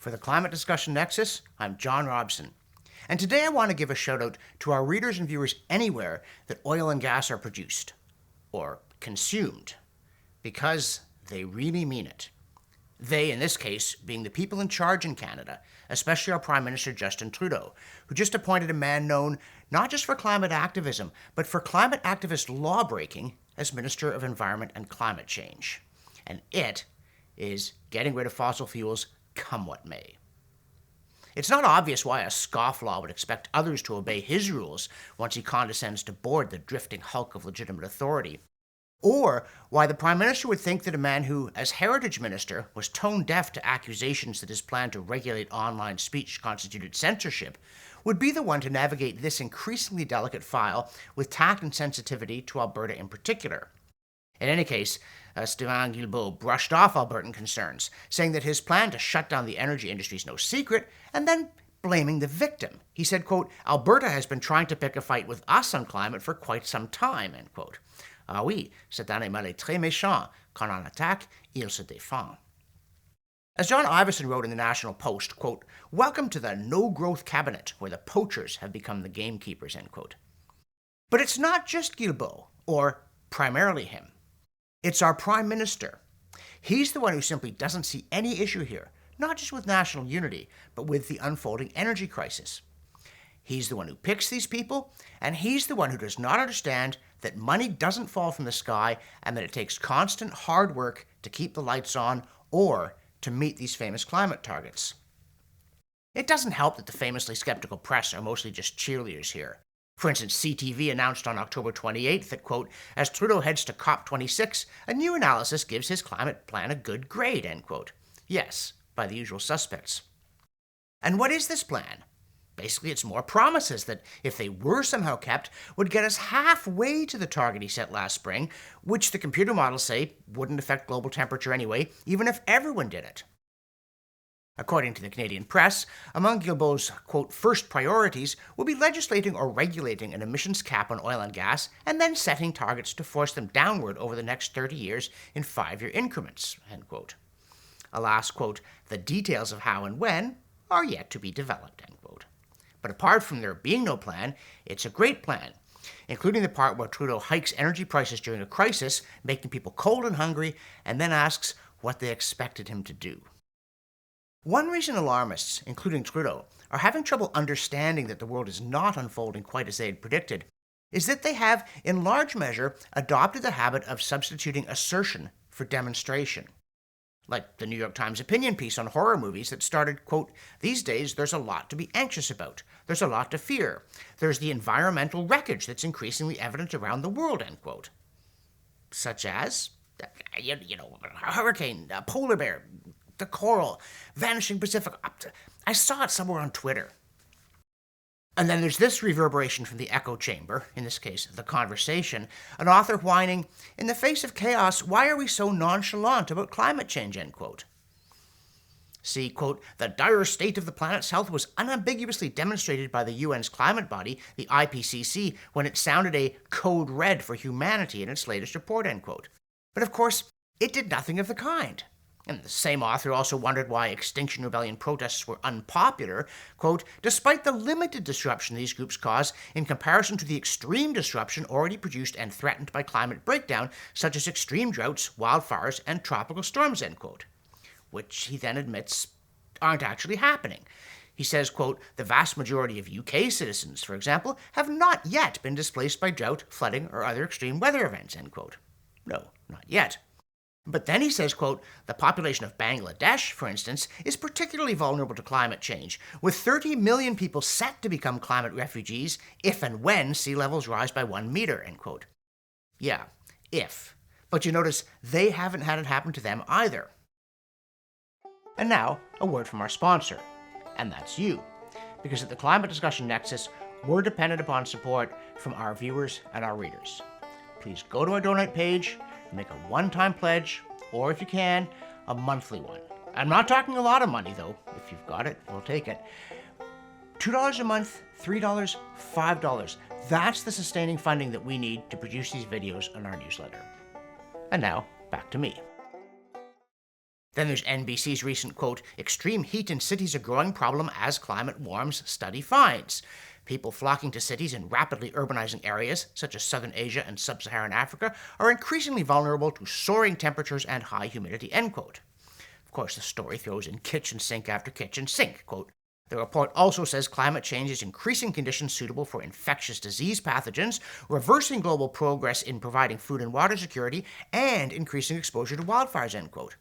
For the Climate Discussion Nexus, I'm John Robson. And today I want to give a shout out to our readers and viewers anywhere that oil and gas are produced, or consumed, because they really mean it. They, in this case, being the people in charge in Canada, especially our Prime Minister Justin Trudeau, who just appointed a man known not just for climate activism, but for climate activist law-breaking as Minister of Environment and Climate Change. And it is getting rid of fossil fuels come what may. It's not obvious why a scofflaw would expect others to obey his rules once he condescends to board the drifting hulk of legitimate authority, or why the Prime Minister would think that a man who, as Heritage Minister, was tone-deaf to accusations that his plan to regulate online speech constituted censorship, would be the one to navigate this increasingly delicate file with tact and sensitivity to Alberta in particular. In any case, Stéphane Guilbeault brushed off Albertan concerns, saying that his plan to shut down the energy industry is no secret, and then blaming the victim. He said, quote, "Alberta has been trying to pick a fight with us on climate for quite some time," end quote. Ah oui, cet animal est très méchant. Quand on attaque, il se défend. As John Ivison wrote in the National Post, quote, "Welcome to the no-growth cabinet, where the poachers have become the gamekeepers," end quote. But it's not just Guilbeault, or primarily him. It's our Prime Minister. He's the one who simply doesn't see any issue here, not just with national unity, but with the unfolding energy crisis. He's the one who picks these people, and he's the one who does not understand that money doesn't fall from the sky and that it takes constant hard work to keep the lights on or to meet these famous climate targets. It doesn't help that the famously skeptical press are mostly just cheerleaders here. For instance, CTV announced on October 28th that, quote, "As Trudeau heads to COP26, a new analysis gives his climate plan a good grade," end quote. Yes, by the usual suspects. And what is this plan? Basically, it's more promises that, if they were somehow kept, would get us halfway to the target he set last spring, which the computer models say wouldn't affect global temperature anyway, even if everyone did it. According to the Canadian press, among Guilbeault's, quote, "first priorities will be legislating or regulating an emissions cap on oil and gas, and then setting targets to force them downward over the next 30 years in 5-year increments," end quote. Alas, quote, "the details of how and when are yet to be developed," end quote. But apart from there being no plan, it's a great plan, including the part where Trudeau hikes energy prices during a crisis, making people cold and hungry, and then asks what they expected him to do. One reason alarmists, including Trudeau, are having trouble understanding that the world is not unfolding quite as they had predicted is that they have, in large measure, adopted the habit of substituting assertion for demonstration. Like the New York Times opinion piece on horror movies that started, quote, "These days there's a lot to be anxious about. There's a lot to fear. There's the environmental wreckage that's increasingly evident around the world," end quote. Such as, a hurricane, a polar bear, the coral, vanishing Pacific. I saw it somewhere on Twitter. And then there's this reverberation from the echo chamber, in this case, the conversation, an author whining, "In the face of chaos, why are we so nonchalant about climate change," end quote. See, quote, "The dire state of the planet's health was unambiguously demonstrated by the UN's climate body, the IPCC, when it sounded a code red for humanity in its latest report," end quote. But of course, it did nothing of the kind. And the same author also wondered why Extinction Rebellion protests were unpopular, quote, "despite the limited disruption these groups cause in comparison to the extreme disruption already produced and threatened by climate breakdown, such as extreme droughts, wildfires, and tropical storms," end quote. Which he then admits aren't actually happening. He says, quote, "The vast majority of UK citizens, for example, have not yet been displaced by drought, flooding, or other extreme weather events," end quote. No, not yet. But then he says, quote, "The population of Bangladesh, for instance, is particularly vulnerable to climate change, with 30 million people set to become climate refugees if and when sea levels rise by 1 meter," end quote. Yeah, if. But you notice they haven't had it happen to them either. And now, a word from our sponsor, and that's you. Because at the Climate Discussion Nexus, we're dependent upon support from our viewers and our readers. Please go to our donate page, make a one-time pledge, or if you can, a monthly one. I'm not talking a lot of money, though. If you've got it, we'll take it. $2 a month, $3, $5. That's the sustaining funding that we need to produce these videos on our newsletter. And now, back to me. Then there's NBC's recent quote, "Extreme heat in cities a growing problem as climate warms, study finds. People flocking to cities in rapidly urbanizing areas, such as southern Asia and sub-Saharan Africa, are increasingly vulnerable to soaring temperatures and high humidity," end quote. Of course, the story throws in kitchen sink after kitchen sink. Quote, "The report also says climate change is increasing conditions suitable for infectious disease pathogens, reversing global progress in providing food and water security, and increasing exposure to wildfires," end quote.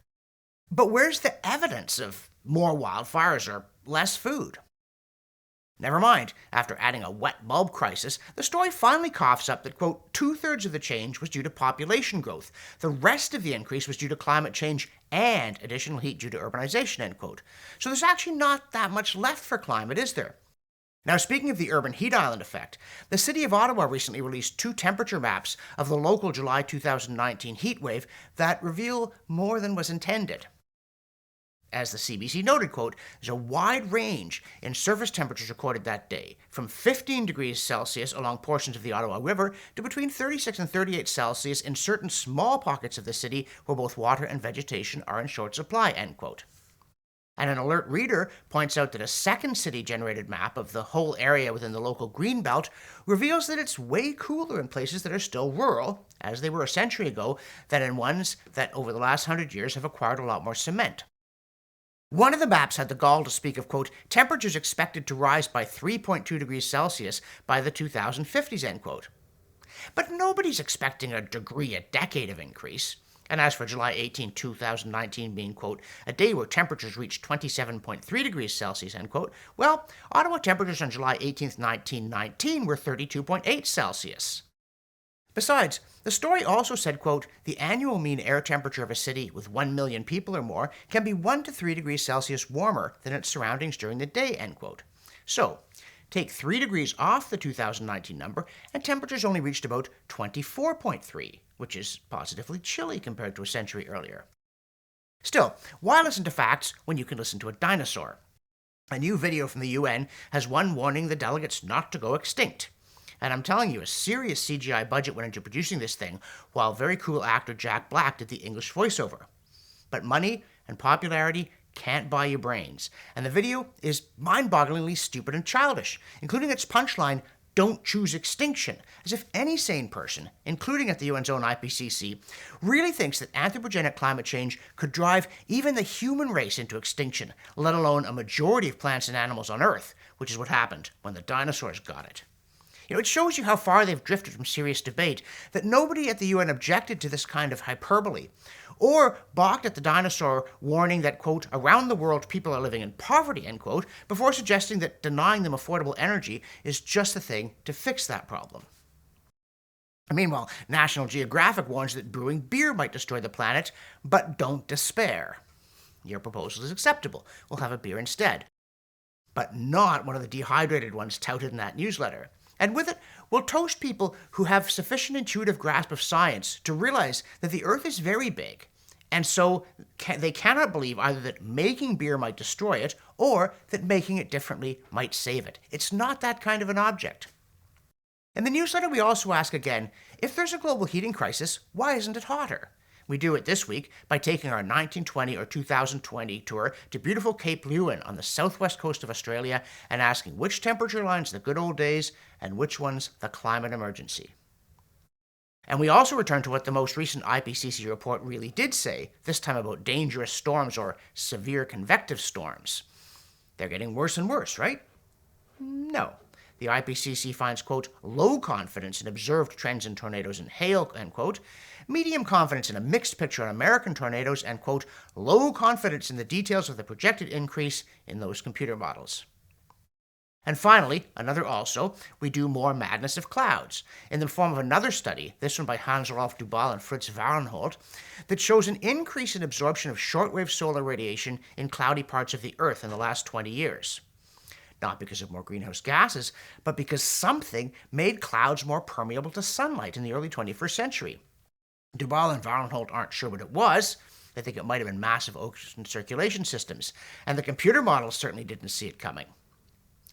But where's the evidence of more wildfires or less food? Never mind, after adding a wet bulb crisis, the story finally coughs up that, quote, "2/3 of the change was due to population growth. The rest of the increase was due to climate change and additional heat due to urbanization," end quote. So there's actually not that much left for climate, is there? Now, speaking of the urban heat island effect, the city of Ottawa recently released 2 temperature maps of the local July 2019 heat wave that reveal more than was intended. As the CBC noted, quote, "There's a wide range in surface temperatures recorded that day, from 15 degrees Celsius along portions of the Ottawa River to between 36 and 38 Celsius in certain small pockets of the city where both water and vegetation are in short supply," end quote. And an alert reader points out that a second city-generated map of the whole area within the local green belt reveals that it's way cooler in places that are still rural, as they were a century ago, than in ones that over the last 100 years have acquired a lot more cement. One of the maps had the gall to speak of, quote, "temperatures expected to rise by 3.2 degrees Celsius by the 2050s," end quote. But nobody's expecting a degree a decade of increase. And as for July 18, 2019 being, quote, "a day where temperatures reached 27.3 degrees Celsius," end quote, well, Ottawa temperatures on July 18, 1919 were 32.8 Celsius. Besides, the story also said, quote, "the annual mean air temperature of a city with 1 million people or more can be 1 to 3 degrees Celsius warmer than its surroundings during the day," end quote. So, take 3 degrees off the 2019 number, and temperatures only reached about 24.3, which is positively chilly compared to a century earlier. Still, why listen to facts when you can listen to a dinosaur? A new video from the UN has one warning the delegates not to go extinct. And I'm telling you, a serious CGI budget went into producing this thing, while very cool actor Jack Black did the English voiceover. But money and popularity can't buy you brains, and the video is mind-bogglingly stupid and childish, including its punchline, "Don't choose extinction," as if any sane person, including at the UN's own IPCC, really thinks that anthropogenic climate change could drive even the human race into extinction, let alone a majority of plants and animals on Earth, which is what happened when the dinosaurs got it. It shows you how far they've drifted from serious debate, that nobody at the UN objected to this kind of hyperbole, or balked at the dinosaur warning that, quote, "around the world people are living in poverty," end quote, before suggesting that denying them affordable energy is just the thing to fix that problem. Meanwhile, National Geographic warns that brewing beer might destroy the planet, but don't despair. Your proposal is acceptable. We'll have a beer instead. But not one of the dehydrated ones touted in that newsletter. And with it, we'll toast people who have sufficient intuitive grasp of science to realize that the Earth is very big, and so they cannot believe either that making beer might destroy it or that making it differently might save it. It's not that kind of an object. In the newsletter, we also ask again, if there's a global heating crisis, why isn't it hotter? We do it this week by taking our 1920 or 2020 tour to beautiful Cape Leeuwin on the southwest coast of Australia and asking which temperature line's the good old days and which one's the climate emergency. And we also return to what the most recent IPCC report really did say, this time about dangerous storms or severe convective storms. They're getting worse and worse, right? No. The IPCC finds, quote, "low confidence in observed trends in tornadoes and hail," end quote, medium confidence in a mixed picture on American tornadoes, and, quote, "low confidence in the details of the projected increase in those computer models." And finally, another also, we do more madness of clouds, in the form of another study, this one by Hans-Rolf Dubal and Fritz Warnholt, that shows an increase in absorption of shortwave solar radiation in cloudy parts of the Earth in the last 20 years. Not because of more greenhouse gases, but because something made clouds more permeable to sunlight in the early 21st century. Dubal and Warnholt aren't sure what it was. They think it might have been massive ocean circulation systems, and the computer models certainly didn't see it coming.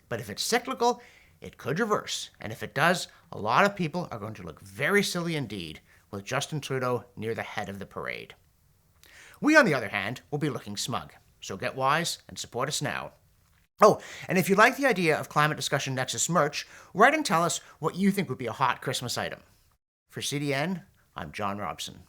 But if it's cyclical, it could reverse, and if it does, a lot of people are going to look very silly indeed, with Justin Trudeau near the head of the parade. We, on the other hand, will be looking smug. So get wise and support us now. Oh, and if you like the idea of Climate Discussion Nexus merch, write and tell us what you think would be a hot Christmas item. For CDN, I'm John Robson.